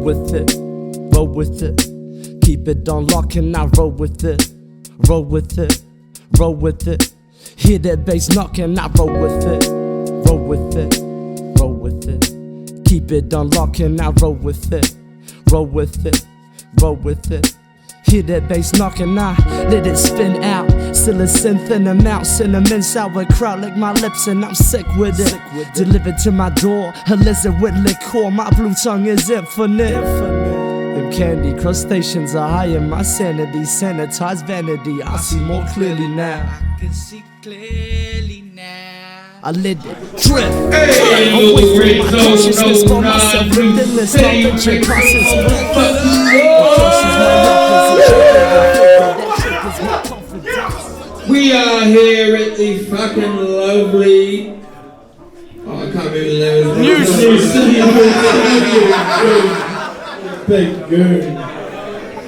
with it, roll with it. Keep it on lock and I roll with it, roll with it, roll with it. Hear that bass knocking, I roll with it, roll with it, roll with it. Keep it on lock and I roll with it, roll with it, roll with it. Hear that bass knocking, I let it spin out. Still a synth in a mouth, cinnamon sour crowd like my lips and I'm sick with it. Delivered to my door, a lizard with liquor. My blue tongue is infinite. Them candy crustaceans are high in my sanity. Sanitized vanity, I see more clearly now. I can see clearly now. I let it drift. Hey, I'm with my RedZone, consciousness, no call myself relentless. Knowledge process. We are here at the fucking lovely. Oh, I can't remember the name of it. Big goon.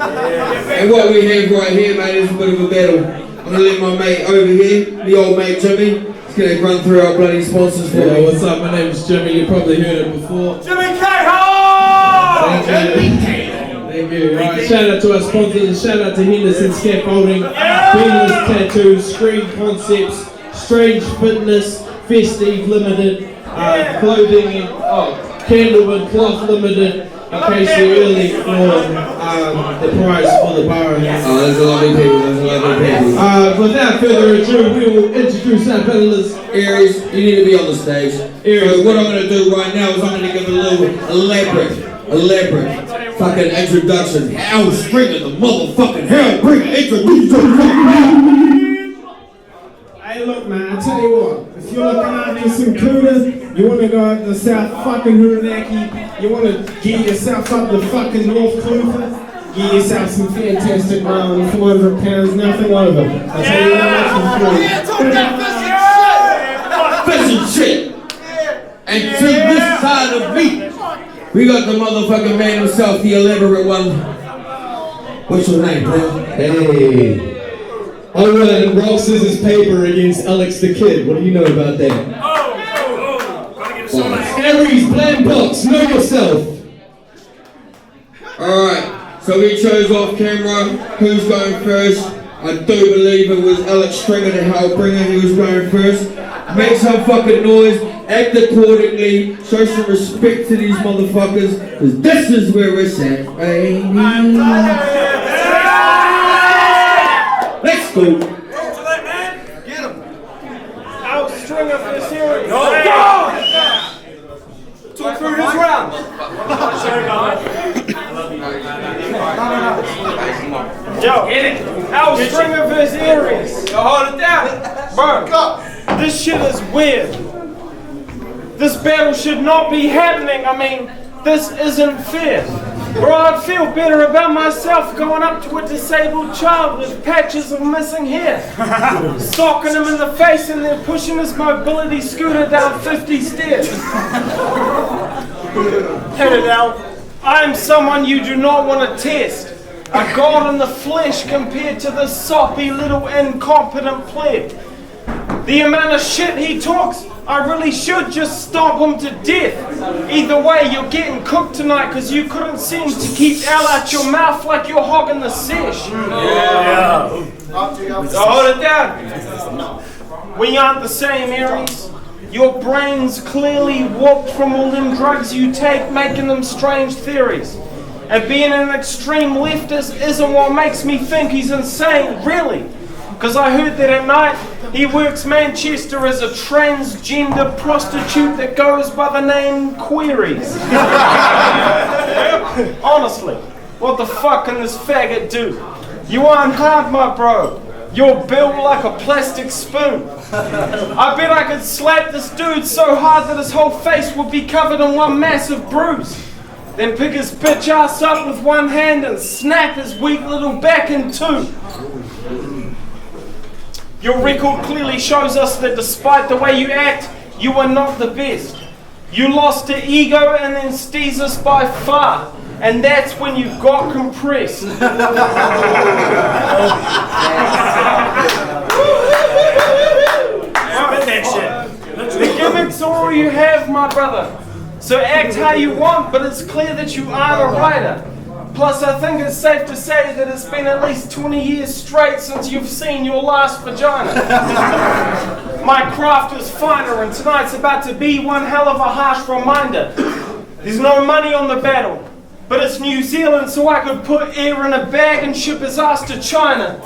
And what we have right here, mate, is a bit of a battle. I'm gonna let my mate over here, the old mate Jimmy, he's gonna run through our bloody sponsors for me. What's up? My name is Jimmy. You probably heard it before. Jimmy K-Ho! Thank you. Right, shout out to our sponsors. Shout out to Henderson Scaffolding, Beanless Tattoos, Screen Concepts, Strange Fitness, Festive Limited, Clothing and Candle and Cloth Limited. In case you're early for the prize for the bar. Oh, there's a lovely people. There's a lovely people. Without further ado, we will introduce our battlers. Aeryz, you need to be on the stage. Aeryz. So what I'm going to do right now is I'm going to give a little elaborate fucking introduction. Hell Stringer, the motherfucking Hellbringer, introduce yourself. Hey, look, man, I tell you what. If you're looking out for some cooters, you want to go out to South fucking Huronaki, you want to get yourself up to fucking North Clutha, get yourself some fantastic mail and 400 pounds, nothing over. I tell you how much for free. Fishing shit. And to this side of me, we got the motherfucking man himself, the elaborate one. What's your name, bro? Hey, I won rock, scissors, paper against Alex the Kid. What do you know about that? Aeryz, bland box, know yourself. Alright, so we chose off camera who's going first. I do believe it was Alex Stringer, the Hellbringer, who was going first. Make some fucking noise, act accordingly, show some respect to these motherfuckers, because this is where it's at, baby. Let's go. Get him! Out Stringer for the series. Go! Talk through his round. Yo, Al Stringer vs. Aeryz. Yo, hold it down. Bro, this shit is weird. This battle should not be happening. I mean, this isn't fair. Bro, I'd feel better about myself going up to a disabled child with patches of missing hair, socking him in the face and then pushing his mobility scooter down 50 stairs. Hit it, Al. I am someone you do not want to test. A god in the flesh compared to this soppy little incompetent pleb. The amount of shit he talks, I really should just stomp him to death. Either way, you're getting cooked tonight because you couldn't seem to keep Al out your mouth like you're hogging the sesh. Yeah. So hold it down. We aren't the same, Aeryz. Your brain's clearly warped from all them drugs you take, making them strange theories. And being an extreme leftist isn't what makes me think he's insane, really. Because I heard that at night he works Manchester as a transgender prostitute that goes by the name Queries. Honestly, what the fuck can this faggot do? You aren't hard, my bro. You're built like a plastic spoon. I bet I could slap this dude so hard that his whole face would be covered in one massive bruise. Then pick his bitch ass up with one hand and snap his weak little back in two. Your record clearly shows us that despite the way you act, you are not the best. You lost to ego and then steez us by far. And that's when you got compressed. Spit that shit. The gimmicks are all you have, my brother. So act how you want, but it's clear that you aren't a writer. Plus, I think it's safe to say that it's been at least 20 years straight since you've seen your last vagina. My craft is finer, and tonight's about to be one hell of a harsh reminder. There's no money on the battle, but it's New Zealand, so I could put air in a bag and ship his ass to China.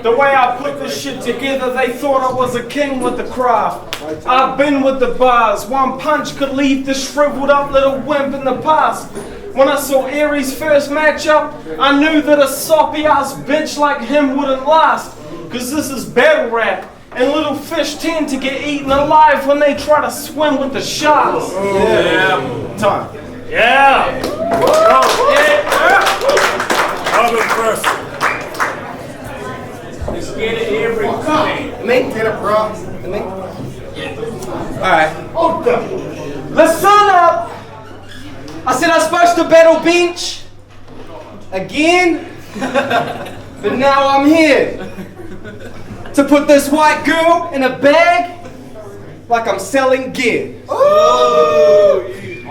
The way I put this shit together, they thought I was a king with the craft. I've been with the bars. One punch could leave the shriveled up little wimp in the past. When I saw Aeryz' first matchup, I knew that a soppy ass bitch like him wouldn't last. Cause this is battle rap, and little fish tend to get eaten alive when they try to swim with the sharks. Time. Yeah. I'll go first. Let's get it everything. Me? Get it, bro. Me? Alright. Listen up! I said I was supposed to battle bench again, but now I'm here to put this white girl in a bag like I'm selling gear. Ooh.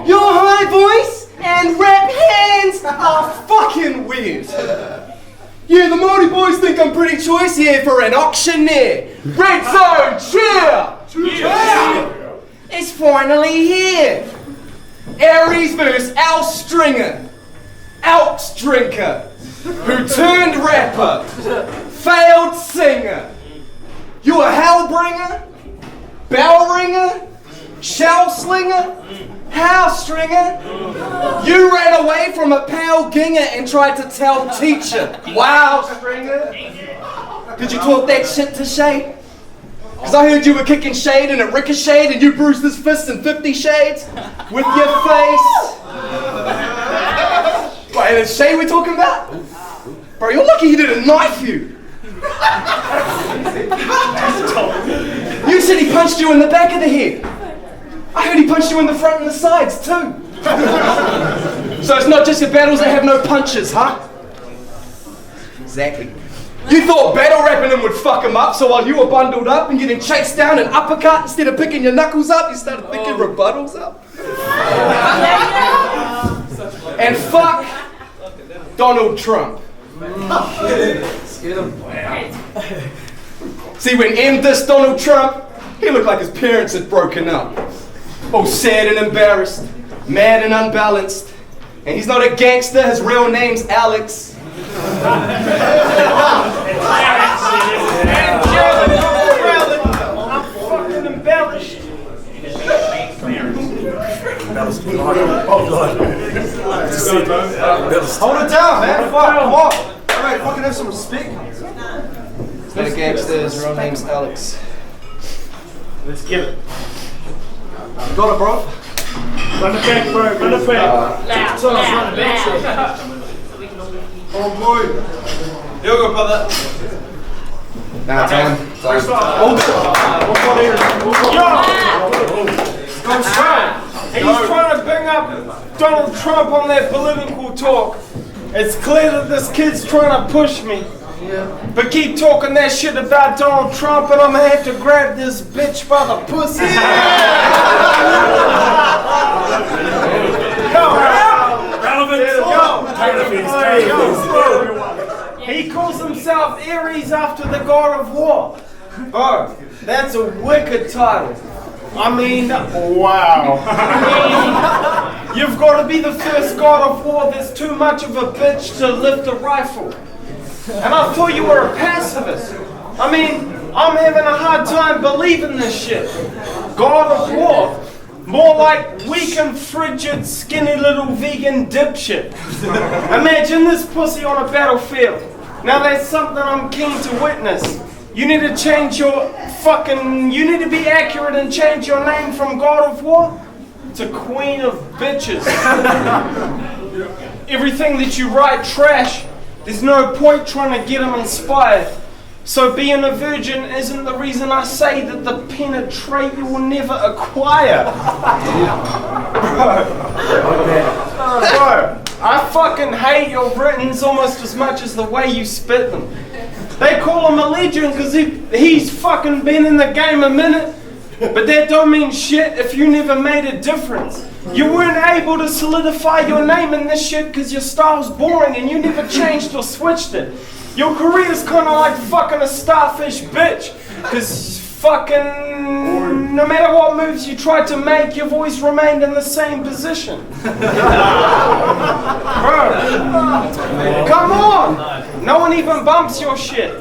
Your high voice and rap hands are fucking weird. Yeah, the Māori boys think I'm pretty choice here for an auctioneer. RedZone, cheer! It's finally here. Aeryz versus Al Stringer. Alps drinker, who turned rapper, failed singer. You a hellbringer, bell ringer, shell slinger, house stringer. You ran away from a pale ginger and tried to tell teacher. Wow, Stringer. Did you talk that shit to Shade? Cause I heard you were kicking Shade and it ricocheted and you bruised his fist in 50 shades with your face. Wait, is Shade we're talking about? Bro, you're lucky he didn't knife you. You said he punched you in the back of the head. I heard he punched you in the front and the sides too. So it's not just your battles that have no punches, huh? Exactly. You thought battle rapping him would fuck him up, so while you were bundled up and getting chased down and uppercut, instead of picking your knuckles up, you started picking rebuttals up. And fuck Donald Trump. See, when M dissed Donald Trump, he looked like his parents had broken up. Oh, sad and embarrassed, mad and unbalanced. And he's not a gangster, his real name's Alex. I'm fucking embellished. Hold it down, man. Fuck, come on. Alright, fucking have some respect. He's not a gangster, his real name's Alex. Let's give it. You got it, bro? Run the back, bro. Run the back. Run the back. Oh boy. You go, brother. Nah, time. Hold it. Go straight. He's trying to bring up Donald Trump on that political talk. It's clear that this kid's trying to push me. But keep talking that shit about Donald Trump and I'm gonna have to grab this bitch by the pussy. He calls himself Aeryz after the god of war. Bro, that's a wicked title. I mean, wow. You've got to be the first god of war that's too much of a bitch to lift a rifle. And I thought you were a pacifist. I mean, I'm having a hard time believing this shit. God of war. More like weak and frigid, skinny little vegan dipshit. Imagine this pussy on a battlefield. Now that's something I'm keen to witness. You need to change your you need to be accurate and change your name from God of War to Queen of Bitches. Everything that you write trash. There's no point trying to get them inspired. So being a virgin isn't the reason I say that the penetrate you will never acquire. Bro, I fucking hate your writtens almost as much as the way you spit them. They call him a legend because he's fucking been in the game a minute, But that don't mean shit if you never made a difference. You weren't able to solidify your name in this shit because your style's boring and you never changed or switched it. Your career's kind of like fucking a starfish bitch. Because fucking no matter what moves you tried to make, you've always remained in the same position. Bro, come on! No one even bumps your shit.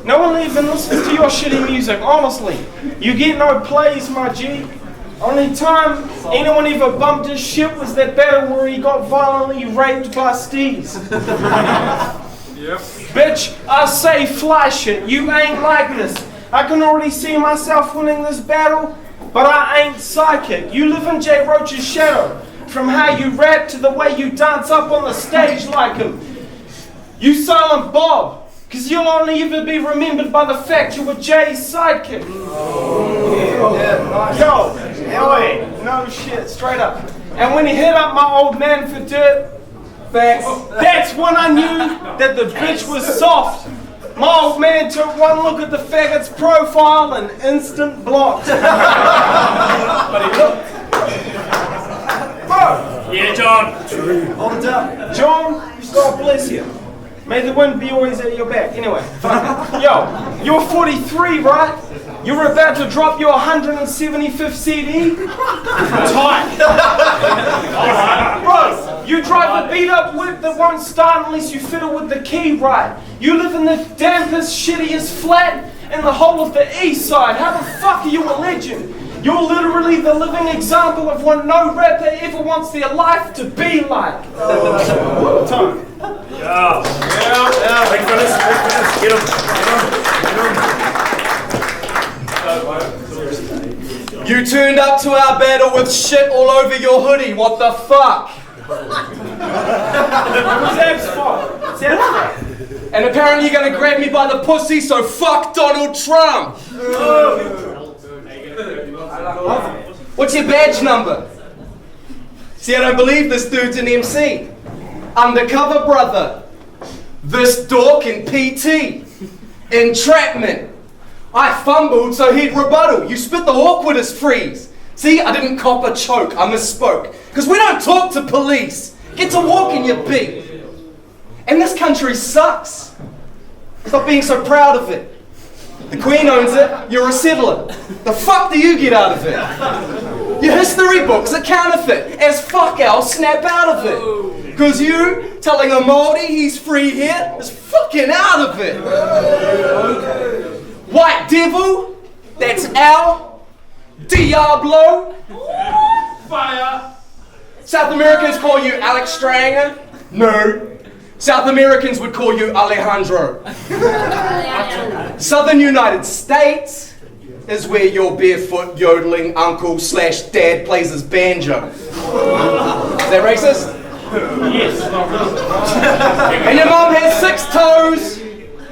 No one even listens to your shitty music, honestly. You get no plays, my G. Only time anyone ever bumped his shit was that battle where he got violently raped by Steez. Yep. Bitch, I say fly shit. You ain't like this. I can already see myself winning this battle, but I ain't psychic. You live in Jay Roach's shadow. From how you rap to the way you dance up on the stage like him. You silent Bob, because you'll only ever be remembered by the fact you were Jay's sidekick. Yo, boy, no shit, straight up. And when he hit up my old man for dirt, that's when I knew that the bitch was soft. My old man took one look at the faggot's profile and instant blocked. But he looked. Bro! Yeah, John. Hold it up. John, God bless you. May the wind be always at your back. Anyway, yo, you're 43, right? You're about to drop your 175th CD? Tight. Bro, you drive a beat up whip that won't start unless you fiddle with the key right. You live in the dampest, shittiest flat in the whole of the east side. How the fuck are you a legend? You're literally the living example of what no rapper ever wants their life to be like. Time. Yeah. Wait for this. Get him. You turned up to our battle with shit all over your hoodie. What the fuck? And apparently you're gonna grab me by the pussy, so fuck Donald Trump. What's your badge number? See, I don't believe this dude's an MC. Undercover brother. This dork in PT. Entrapment. I fumbled so he'd rebuttal. You spit the awkwardest freeze. See, I didn't cop a choke, I misspoke. Because we don't talk to police. Get to walk in your beat. And this country sucks. Stop being so proud of it. The Queen owns it, you're a settler. The fuck do you get out of it? Your history book's a counterfeit. As fuck, I'll snap out of it. Cause you telling a Māori he's free here is fucking out of it. White devil, that's Al. Diablo. Fire. South Americans call you Alex Stranger. No. South Americans would call you Alejandro. Southern United States is where your barefoot yodeling uncle/dad plays his banjo. Is that racist? Yes. And your mom has 6 toes,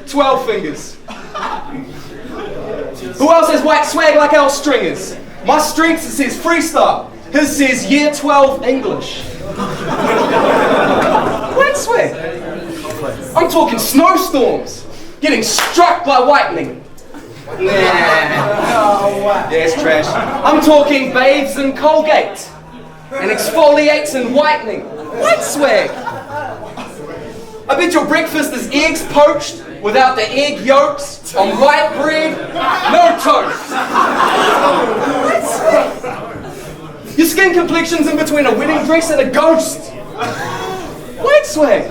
12 fingers. Who else has white swag like our stringers? My strengths, it says freestyle. His says year 12 English. White swag. I'm talking snowstorms. Getting struck by lightning. Nah. Yeah, it's trash. I'm talking bathes in Colgate. And exfoliates and whitening. White swag. I bet your breakfast is eggs poached without the egg yolks on white bread, no toast. Your skin complexion's in between a wedding dress and a ghost. White swag.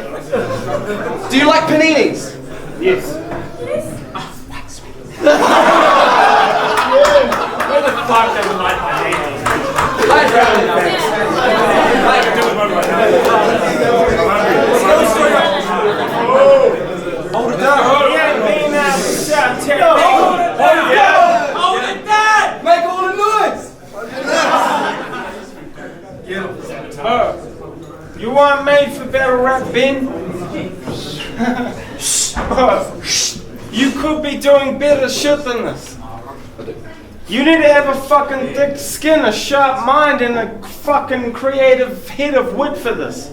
Do you like paninis? Yes. White swag. Where the fuck doesn't like my name? Hold it down. Hold it down. Make all the noise. You weren't made for battle rap, Ben. You could be doing better shit than this. You need to have a fucking thick skin, a sharp mind, and a fucking creative head of wood for this.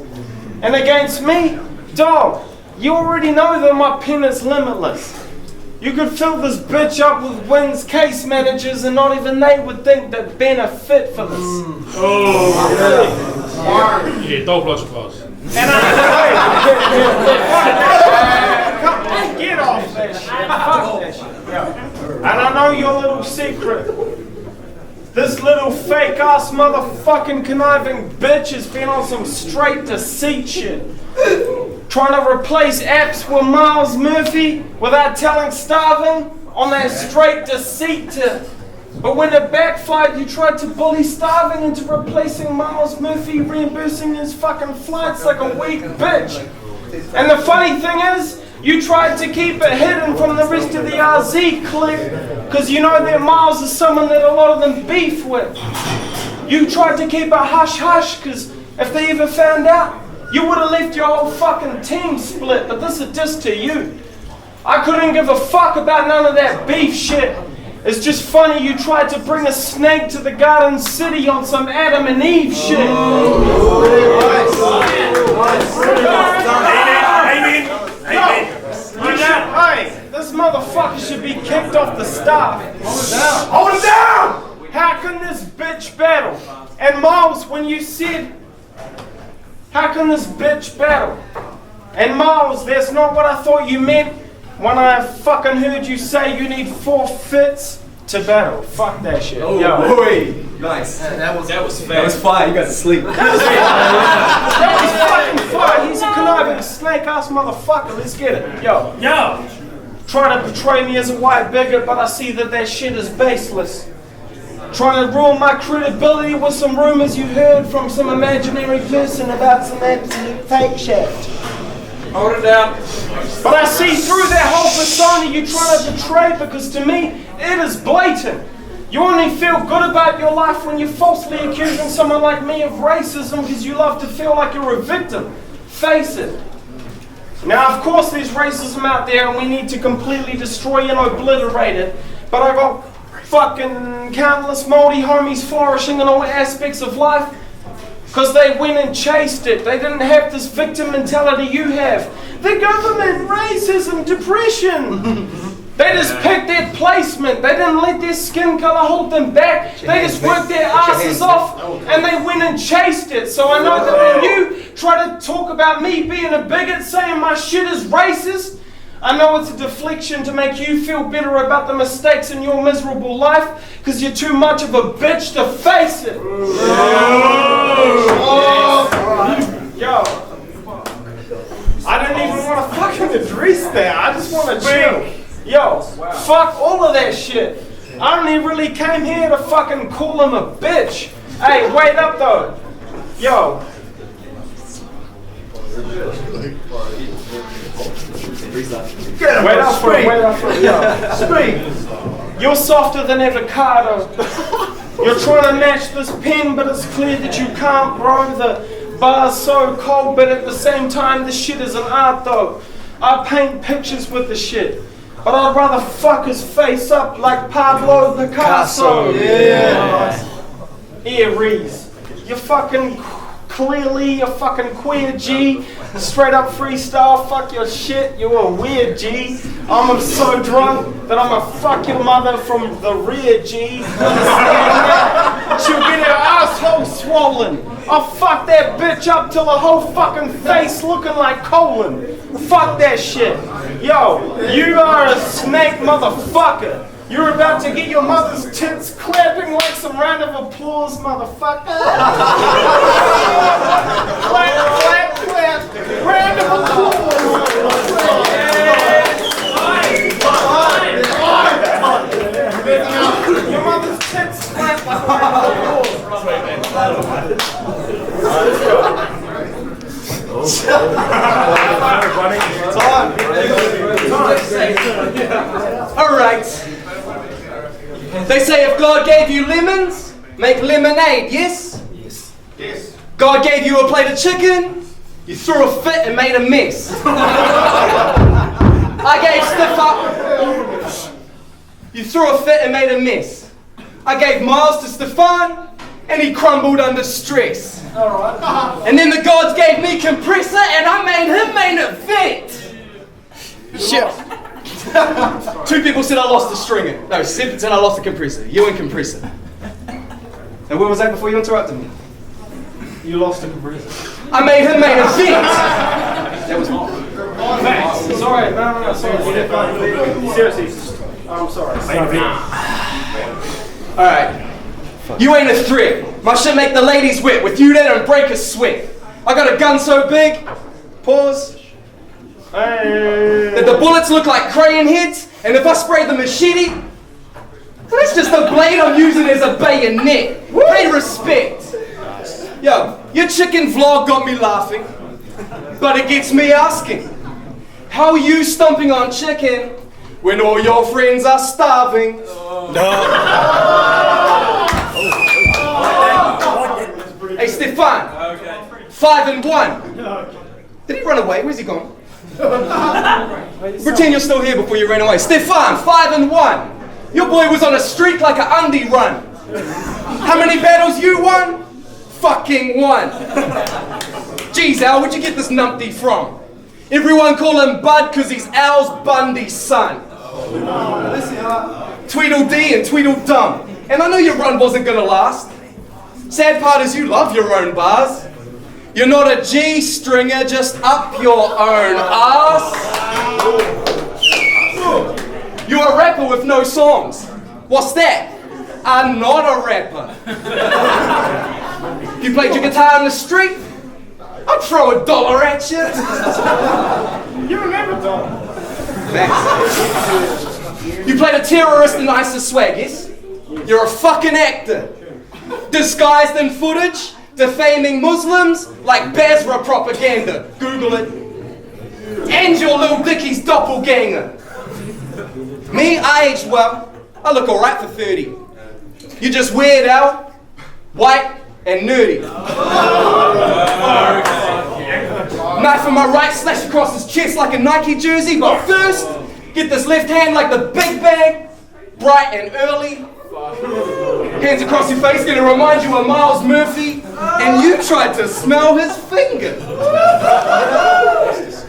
And against me, dog, you already know that my pen is limitless. You could fill this bitch up with Wynn's case managers and not even they would think that Ben are fit for this. Yeah, don't applaud your class. And get off that shit. Fuck that shit. Yeah. And I know your little secret. This little fake ass motherfucking conniving bitch has been on some straight deceit shit. Trying to replace apps with Miles Murphy without telling Starving on that straight deceit tip. But when it backfired, you tried to bully Starving into replacing Miles Murphy, reimbursing his fucking flights like a weak bitch. And the funny thing is, you tried to keep it hidden from the rest of the RZ clique, because you know that Miles is someone that a lot of them beef with. You tried to keep it hush-hush, because if they ever found out, you would have left your whole fucking team split, but this is just to you. I couldn't give a fuck about none of that beef shit. It's just funny you tried to bring a snake to the Garden City on some Adam and Eve shit. Hey, this motherfucker should be kicked off the staff. Hold it down! How can this bitch battle? And Miles, when you said, how can this bitch battle? And Miles, that's not what I thought you meant when I fucking heard you say you need 4 fits to battle. Fuck that shit. Oh boy, nice. That was fire. You got to sleep. That was fucking fire. He's a conniving snake ass motherfucker. Let's get it. Yo. Trying to portray me as a white bigot, but I see that shit is baseless. Trying to ruin my credibility with some rumors you heard from some imaginary person about some absolute fake shit. Hold it down. But I see through that whole persona you trying to portray, because to me, it is blatant. You only feel good about your life when you're falsely accusing someone like me of racism because you love to feel like you're a victim. Face it. Now, of course, there's racism out there and we need to completely destroy and obliterate it. But I got fucking countless moldy homies flourishing in all aspects of life because they went and chased it. They didn't have this victim mentality you have. The government, racism, depression. They just picked their placement. They didn't let their skin color hold them back. They just worked their asses off and they went and chased it. So I know that when you try to talk about me being a bigot, saying my shit is racist, I know it's a deflection to make you feel better about the mistakes in your miserable life because you're too much of a bitch to face it. Yo. I didn't even want to fucking address that. I just want to chill. Yo, fuck all of that shit. I only really came here to fucking call him a bitch. Hey, wait up though. Yo. Wait up for it, yo. Speak. You're softer than avocado. You're trying to match this pen, but it's clear that you can't, bro. The bar's so cold, but at the same time, this shit is an art though. I paint pictures with the shit. But I'd rather fuck his face up like Pablo Picasso. Yeah. Aeryz. You're fucking clearly a fucking queer G. Straight up freestyle, fuck your shit. You're a weird G. I'm so drunk that I'ma fuck your mother from the rear G. She'll get her asshole swollen. I'll fuck that bitch up till her whole fucking face looking like colon. Fuck that shit. Yo, you are a snake motherfucker. You're about to get your mother's tits clapping like some round of applause, motherfucker. Clap, clap, clap. Round of applause. Your mother's tits clap like a round of Alright. They say if God gave you lemons, make lemonade, yes? Yes. God gave you a plate of chicken, you threw a fit and made a mess. I gave Stefan. You threw a fit and made a mess. I gave Miles to Stefan, and he crumbled under stress. And then the gods gave me compressor, and I made him fit. Shit. Two people said I lost the stringer. No, seven said I lost the compressor. You and compressor. And where was that before you interrupted me? You lost the compressor. I made him main event. That was wrong. Sorry, no, sorry. Seriously, I'm sorry. Alright. You ain't a threat. My shit make the ladies wet. With you there and break a sweat. I got a gun so big. Pause. That the bullets look like crayon heads. And if I spray the machete, that's just a blade I'm using as a bayonet. Pay respect. Yo, your chicken vlog got me laughing. But it gets me asking. How are you stomping on chicken when all your friends are starving? Hey, Stefan. 5 and 1. Did he run away? Where's he gone? Pretend you're still here before you ran away. Stefan, 5 and 1. Your boy was on a streak like an undie run. How many battles you won? Fucking 1. Jeez, Al, where'd you get this numpty from? Everyone call him Bud because he's Al's Bundy's son. Tweedledee and Tweedledum. And I knew your run wasn't gonna last. Sad part is you love your own bars. You're not a G-stringer, just up your own ass. You're a rapper with no songs. What's that? I'm not a rapper. If you played your guitar in the street, I'd throw $1 at you. You remember Don? Thanks. You played a terrorist in ISIS swag, yes? You're a fucking actor. Disguised in footage, defaming Muslims like Basra propaganda. Google it. And your little Dickie's doppelganger. Me, I aged well. I look alright for 30. You just weird out, white, and nerdy. Knife in my right, slash across his chest like a Nike jersey. But first, get this left hand like the Big Bang, bright and early. Hands across your face, gonna remind you of Miles Murphy. And you tried to smell his finger.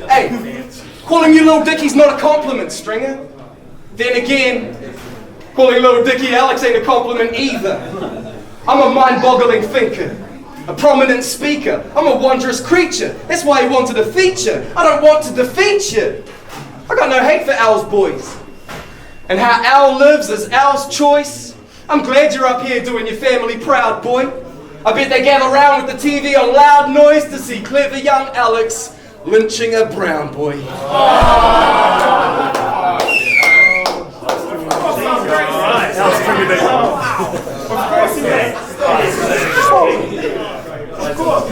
Hey, calling you Little Dickie's not a compliment, Stringer. Then again, calling Little Dickie Alex ain't a compliment either. I'm a mind-boggling thinker, a prominent speaker. I'm a wondrous creature. That's why he wanted a feature. I don't want to defeat you. I got no hate for Al's boys. And how Al lives is Al's choice. I'm glad you're up here doing your family proud, boy. I bet they gather round with the TV on loud noise to see clever young Alex lynching a brown boy. Of course.